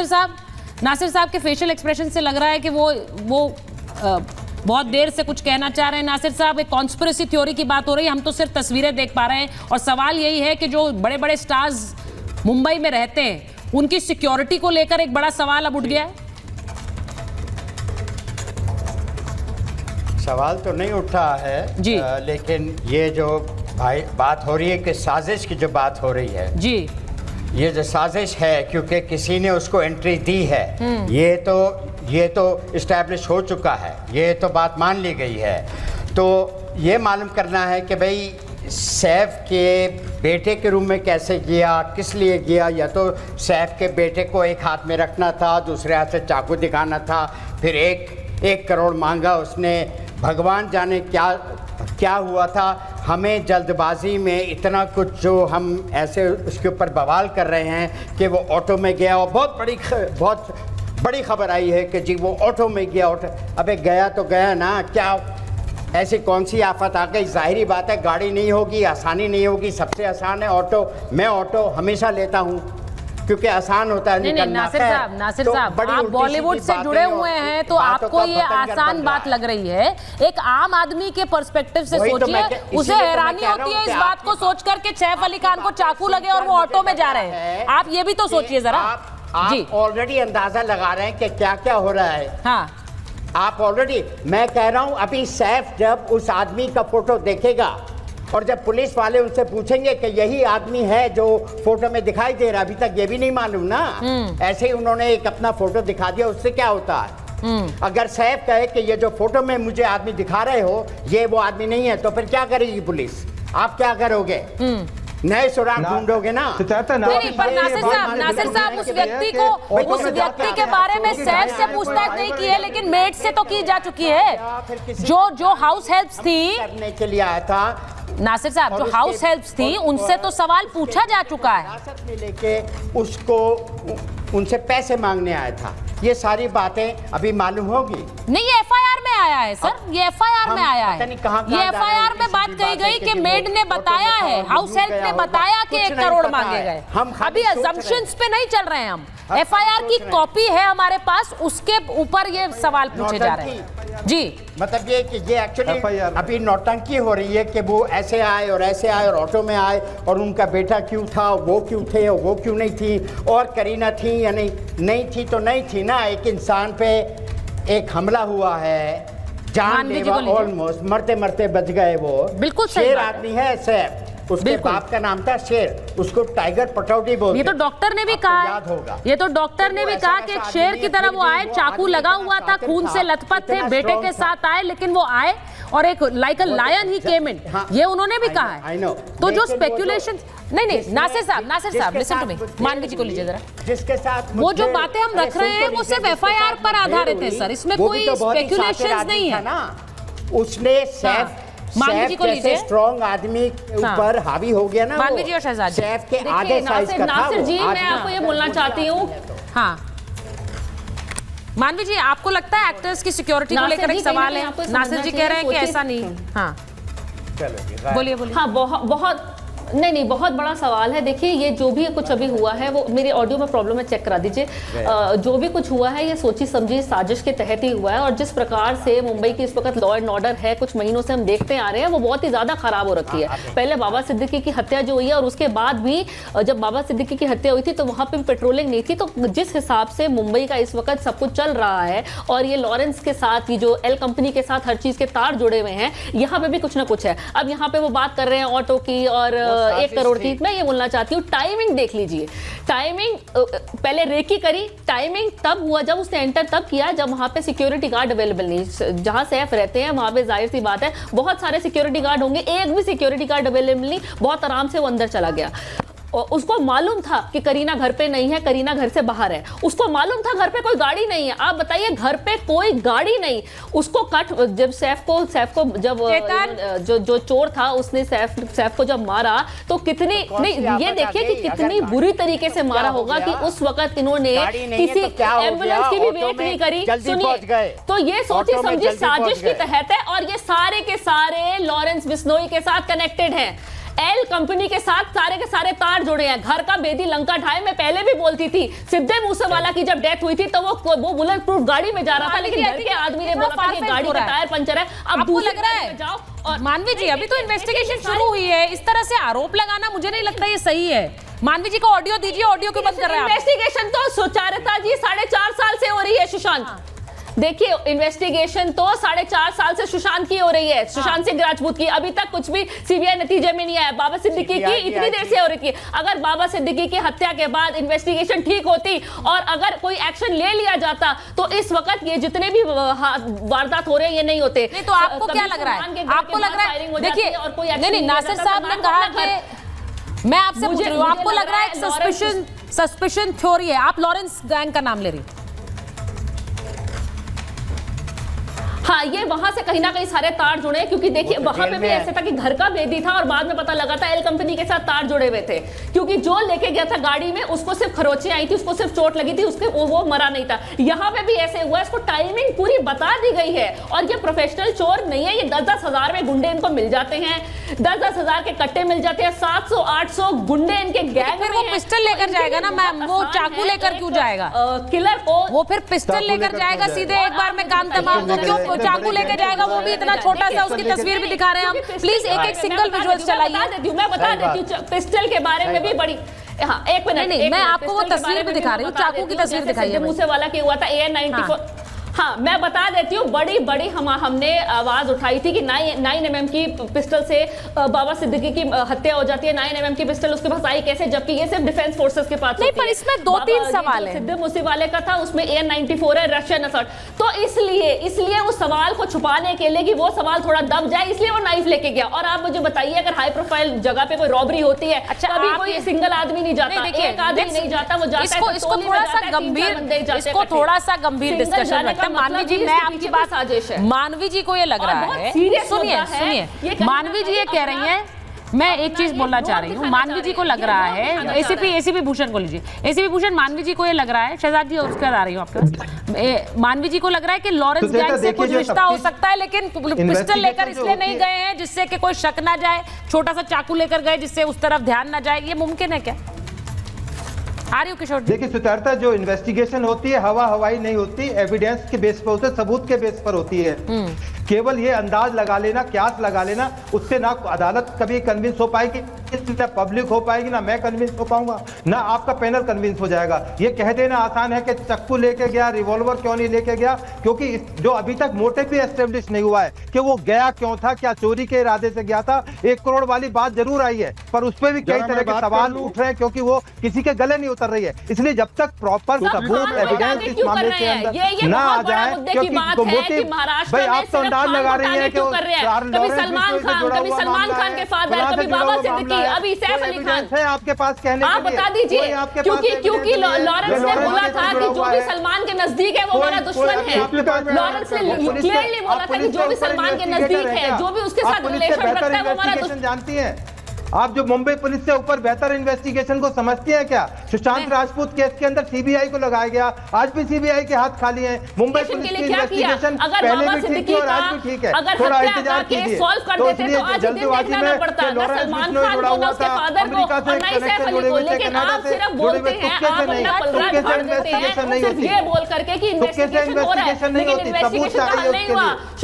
नासिर साहब के facial expression से लग रहा है कि वो बहुत देर से कुछ कहना चाह रहे हैं। नासिर साहब, एक कॉन्स्पिरेसी थ्योरी की बात हो रही है, हम तो सिर्फ तस्वीरें देख पा रहे हैं और सवाल यही है कि जो बड़े बड़े स्टार्स मुंबई में रहते हैं उनकी सिक्योरिटी को लेकर एक बड़ा सवाल अब उठ गया है। सवाल तो नहीं उठा है जी, लेकिन ये जो बात हो रही है कि साजिश की जो बात हो रही है जी, ये जो साजिश है क्योंकि किसी ने उसको एंट्री दी है, ये तो इस्टेब्लिश हो चुका है, ये तो बात मान ली गई है। तो ये मालूम करना है कि भाई सैफ के बेटे के रूम में कैसे गया, किस लिए गया। या तो सैफ के बेटे को एक हाथ में रखना था, दूसरे हाथ से चाकू दिखाना था, फिर एक करोड़ मांगा उसने। भगवान जाने क्या हुआ था। हमें जल्दबाजी में इतना कुछ जो हम ऐसे उसके ऊपर बवाल कर रहे हैं कि वो ऑटो में गया, और बहुत बड़ी खबर आई है कि जी वो ऑटो में गया। अबे गया तो गया ना, क्या ऐसी कौन सी आफत आ गई। जाहिरी बात है गाड़ी नहीं होगी, आसानी नहीं होगी, सबसे आसान है ऑटो। मैं ऑटो हमेशा लेता हूँ क्योंकि आसान होता है निकलना। नासिर साहब, आप बॉलीवुड से जुड़े हुए हैं तो आपको ये आसान बात लग रही है। एक आम आदमी के पर्सपेक्टिव से सोचिए, उसे हैरानी होती है इस बात को सोचकर कि सैफ अली खान को चाकू लगे और वो ऑटो में जा रहे हैं। आप ये भी तो सोचिए जरा। आप ऑलरेडी अंदाजा लगा रहे हैं कि क्या क्या हो रहा है। हाँ, आप ऑलरेडी, मैं कह रहा हूं अभी सैफ जब उस आदमी का फोटो देखेगा और जब पुलिस वाले उनसे पूछेंगे कि यही आदमी है जो फोटो में दिखाई दे रहा, अभी तक ये भी नहीं मालूम ना। ऐसे ही उन्होंने एक अपना फोटो दिखा दिया, उससे क्या होता है। अगर सैफ कहे कि ये जो फोटो में मुझे आदमी दिखा रहे हो ये वो आदमी नहीं है, तो फिर क्या करेगी पुलिस? आप क्या करोगे? नए सुराग ढूंढोगे ना। नहीं, पर नासिर साहब उस व्यक्ति के बारे में सैफ से पूछताछ नहीं की है, लेकिन मेड से तो की जा चुकी है। जो हाउस हेल्प्स थी करने के लिए आया था नासिर साहब, जो हाउस हेल्प्स थी उनसे तो सवाल पूछा जा चुका है। हिरासत में लेके उसको उनसे पैसे मांगने आया था। ये सारी बातें अभी मालूम होगी। नहीं, ये एफआईआर में आया है सर, ये एफआईआर में आया है। ये एफआईआर में बात कही गई कि मेड ने बताया है, हाउस हेल्प ने बताया कि 1 करोड़ मांगे गए। अभी अजम्पशंस पे नहीं चल रहे हैं हम। एफआईआर की कॉपी है हमारे पास, उसके ऊपर ये सवाल पूछे जा रहे हैं जी। मतलब ये कि ये एक्चुअली अभी नौटंकी हो रही है कि वो ऐसे आए और ऐसे आए और ऑटो में आए, और उनका बेटा क्यों था, वो क्यों थे और वो क्यों नहीं थी, और करीना थी या नहीं थी तो नहीं थी ना। एक इंसान पे एक हमला हुआ है, जानलेवा, ऑलमोस्ट मरते मरते बच गए वो। बिल्कुल शेर आदमी है सैफ, उसके बाप का नाम था शेर, उसको टाइगर पटौडी बोलते। ये तो डॉक्टर ने भी कहा, याद होगा। ये तो डॉक्टर ने भी कहा कि एक शेर की तरह वो आए, चाकू लगा हुआ था, खून से लथपथ थे, बेटे के साथ आए, लेकिन वो आए और एक लाइक अ लायन ही केम इन, ये उन्होंने भी कहा है। तो जो स्पेकुलेशन, नहीं नासिर साहब लिसन टू मी, मानवी जी को लीजिए जरा। जिसके साथ वो जो बातें हम रख रहे हैं वो सिर्फ एफआईआर पर आधारित है सर, इसमें कोई स्पेकुलेशंस नहीं है ना। उसने सैफ मानवी जी को लीजिए, स्ट्रॉन्ग आदमी ऊपर हावी हो गया ना। मानवी जी और शहजाद जी, सैफ के आधे साइज का था। नासिर जी, मैं आपको ये बोलना चाहती हूँ, हाँ मानवी जी, आपको लगता है एक्टर्स की सिक्योरिटी को लेकर एक सवाल है? नासिर जी कह रहे हैं कि ऐसा नहीं। हाँ बोलिए। हाँ, बहुत नहीं, बहुत बड़ा सवाल है। देखिए, ये जो भी कुछ अभी हुआ है, वो मेरे ऑडियो में प्रॉब्लम है, चेक करा दीजिए। जो भी कुछ हुआ है ये सोची समझी साजिश के तहत ही हुआ है, और जिस प्रकार से मुंबई की इस वक्त लॉ एंड ऑर्डर है, कुछ महीनों से हम देखते आ रहे हैं, वो बहुत ही ज्यादा खराब हो रखी है। पहले बाबा सिद्दीकी की हत्या जो हुई है, और उसके बाद भी जब बाबा सिद्दीकी की हत्या हुई थी तो वहां पर पेट्रोलिंग नहीं थी। तो जिस हिसाब से मुंबई का इस वक्त सब कुछ चल रहा है, और ये लॉरेंस के साथ, ये जो एल कंपनी के साथ हर चीज के तार जुड़े हुए हैं, यहाँ पे भी कुछ ना कुछ है। अब यहाँ पे वो बात कर रहे हैं ऑटो की और 1 करोड़ की। मैं ये बोलना चाहती हूँ, टाइमिंग देख लीजिए। टाइमिंग पहले रेकी करी, टाइमिंग तब हुआ जब उसने एंटर तब किया जब वहां पे सिक्योरिटी गार्ड अवेलेबल नहीं। जहां सैफ रहते हैं वहां पे जाहिर सी बात है बहुत सारे सिक्योरिटी गार्ड होंगे, एक भी सिक्योरिटी गार्ड अवेलेबल नहीं, बहुत आराम से वो अंदर चला गया। उसको मालूम था कि करीना घर पे नहीं है, करीना घर से बाहर है, उसको मालूम था घर पे कोई गाड़ी नहीं है। आप बताइए, घर पे कोई गाड़ी नहीं, उसको जब सैफ को जब जो चोर था उसने सैफ को जब मारा तो कितनी, नहीं ये देखिए कि कितनी बुरी तरीके से मारा होगा कि उस वक्त इन्होंने किसी एम्बुलेंस की भी वेट नहीं करी। सुनिए, तो ये सोची समझी साजिश के तहत है, और ये सारे के सारे लॉरेंस बिश्नोई के साथ कनेक्टेड हैं। एल कंपनी के साथ सारे के सारे तार जुड़े हैं। घर का बेदी लंका ढाए, मैं पहले भी बोलती थी, सिद्धे मूसेवाला की जब डेथ हुई थी तो वो बुलेट प्रूफ गाड़ी में जा रहा था, लेकिन घर के आदमी ने बोला था कि गाड़ी का टायर पंचर है। अब आपको लग रहा है जाओ और मानवी जी, अभी तो इन्वेस्टिगेशन शुरू हुई है, इस तरह से आरोप लगाना मुझे नहीं लगता ये सही है। मानवी जी को ऑडियो दीजिए, ऑडियो क्यों बंद कर रहे हैं आप? इन्वेस्टिगेशन तो सुचारुता जी 4.5 साल से हो रही है सुशांत। देखिए इन्वेस्टिगेशन तो 4.5 साल से सुशांत की हो रही है, सुशांत सिंह राजपूत की। अभी तक कुछ भी सीबीआई नतीजे में नहीं आया। बाबा सिद्दीकी की इतनी देर से हो रही थी। अगर बाबा सिद्दीकी की हत्या के बाद इन्वेस्टिगेशन ठीक होती और अगर कोई एक्शन ले लिया जाता तो इस वक्त ये जितने भी वारदात हो रहे हैं ये नहीं होते। नहीं तो आपको क्या लग रहा है? आपको लग रहा है, देखिए नहीं, नासिर साहब ने कहा कि मैं आपसे पूछ रही हूँ, आपको लग रहा है सस्पिशन थ्योरी है, आप लॉरेंस गैंग का नाम ले रही? हाँ, ये वहां से कहीं ना कहीं सारे तार जुड़े, क्योंकि देखिए वहां पे भी ऐसे था कि घर का बेदी था और बाद में पता लगा था एल कंपनी के साथ तार जुड़े हुए थे, क्योंकि जो लेके गया था गाड़ी में उसको सिर्फ खरोचे आई थी, उसको सिर्फ चोट लगी थी, उसके वो मरा नहीं था। यहाँ पे भी ऐसे हुआ, इसको टाइमिंग पूरी बता दी गई है। और ये प्रोफेशनल चोर नहीं है, ये 10-10 हजार में गुंडे इनको मिल जाते हैं, 10-10 हजार के कट्टे मिल जाते हैं, 700-800 गुंडे इनके गैंग में। वो पिस्टल लेकर जाएगा ना मैम, वो चाकू लेकर क्यों जाएगा? किलर को वो फिर पिस्टल लेकर जाएगा सीधे एक बार में काम तमाम, वो क्यों चाकू लेकर जाएगा? वो भी इतना छोटा सा, उसकी तस्वीर भी दिखा रहे हैं हम। प्लीज एक सिंगल विजुअल चलाइए। मैं बता देती हूँ पिस्टल के बारे में भी बड़ी। हाँ, एक मिनट, नहीं, मैं आपको वो तस्वीर भी दिखा रही हूँ, चाकू की तस्वीर दिखाइए। मूसेवाला की हुआ था AN-94। हाँ, मैं बता देती हूँ, बड़ी हमने आवाज उठाई थी कि 9 mm की पिस्टल से बाबा सिद्दीकी की हत्या हो जाती है। 9 mm की पिस्टल उसके पास आई कैसे, जबकि ये सिर्फ डिफेंस फोर्सेस के पास नहीं, पर इसमें 2-3 सवाल हैं। सिद्धू मूसेवाले का था, उसमें AN-94 है, रशियन असॉल्ट। तो इसलिए उस सवाल को छुपाने के लिए कि वो सवाल थोड़ा दब जाए, इसलिए वो नाइफ लेके गया। और आप मुझे बताइए, अगर हाई प्रोफाइल जगह पे कोई रॉबरी होती है, कभी कोई सिंगल आदमी नहीं जाता, एक आदमी नहीं जाता, वो जाता है इसको थोड़ा सा गंभीर डिस्कशन रखते हैं। मानवी जी, मैं आपकी बात साजिश है, मानवी जी को ये लग रहा है, सुनिए, मानवी जी ये कह रही हैं, मैं एक चीज बोलना चाह रही हूँ, मानवी जी को लग रहा है, एसीपी भूषण को लीजिए, एसीपी भूषण, मानवी जी को ये लग रहा है, शहजाद जी और उसके बाद आ रही हूँ आपके पास, मानवी जी को लग रहा है कि लॉरेंस गैंग से कुछ रिश्ता हो सकता है, लेकिन पिस्टल लेकर इसलिए नहीं गए हैं जिससे कि कोई शक ना जाए, छोटा सा चाकू लेकर गए जिससे उस तरफ ध्यान ना जाए, ये मुमकिन है क्या? देखिए सुचारुता, जो इन्वेस्टिगेशन होती है हवाई नहीं होती, एविडेंस के बेस पर होती है, सबूत के बेस पर होती है। केवल ये अंदाज लगा लेना, क्यास लगा लेना, उससे ना अदालत कभी कन्विंस हो पाएगी, ना पब्लिक हो पाएगी, ना मैं कन्विंस हो पाऊंगा, ना आपका पैनल कन्विंस हो जाएगा। ये कह देना आसान है कि चक्कू लेके गया, रिवॉल्वर क्यों नहीं लेके गया, क्योंकि जो अभी तक मोटिव भी एस्टेब्लिश नहीं हुआ है कि वो गया क्यों था, क्या चोरी के इरादे से गया था। 1 करोड़ वाली बात जरूर आई है, पर उस पर भी कई तरह के सवाल उठ रहे हैं, क्योंकि वो किसी के गले नहीं उतर रही है। इसलिए जब तक प्रॉपर सबूत एविडेंस इस मामले के अंदर ना आ जाए, क्योंकि मोटिव, भाई आप तो अंदाज लगा रही है कि कभी सलमान खान के फादर, कभी बाबा सिद्दीकी, अभी सैफ अली खान है आपके पास कहने आप बता दीजिए, क्योंकि लॉरेंस ने बोला था कि जो भी सलमान के नजदीक है वो हमारा दुश्मन है। लॉरेंस ने क्लियरली बोला था कि जो भी सलमान के नजदीक है, जो भी उसके साथ रिलेशन रखता है वो हमारा दुश्मन। जानती है आप, जो मुंबई पुलिस से ऊपर बेहतर इन्वेस्टिगेशन को समझती हैं क्या? सुशांत राजपूत केस के अंदर सीबीआई को लगाया गया, आज भी सीबीआई के हाथ खाली हैं। मुंबई पुलिस की इन्वेस्टिगेशन पहले भी ठीक थी और आज भी ठीक है, थोड़ा इंतजार कीजिए। तो इसलिए जल्दबाजी में लॉरेंस बिश्नोई जुड़ा हुआ था, अमेरिका से कनेक्शन जुड़े हुए थे, कनाडा से जुड़े हुए, तुक्के से इन्वेस्टिगेशन नहीं होती, तुक्के से इन्वेस्टिगेशन नहीं होती, सबूत चाहिए उसके लिए।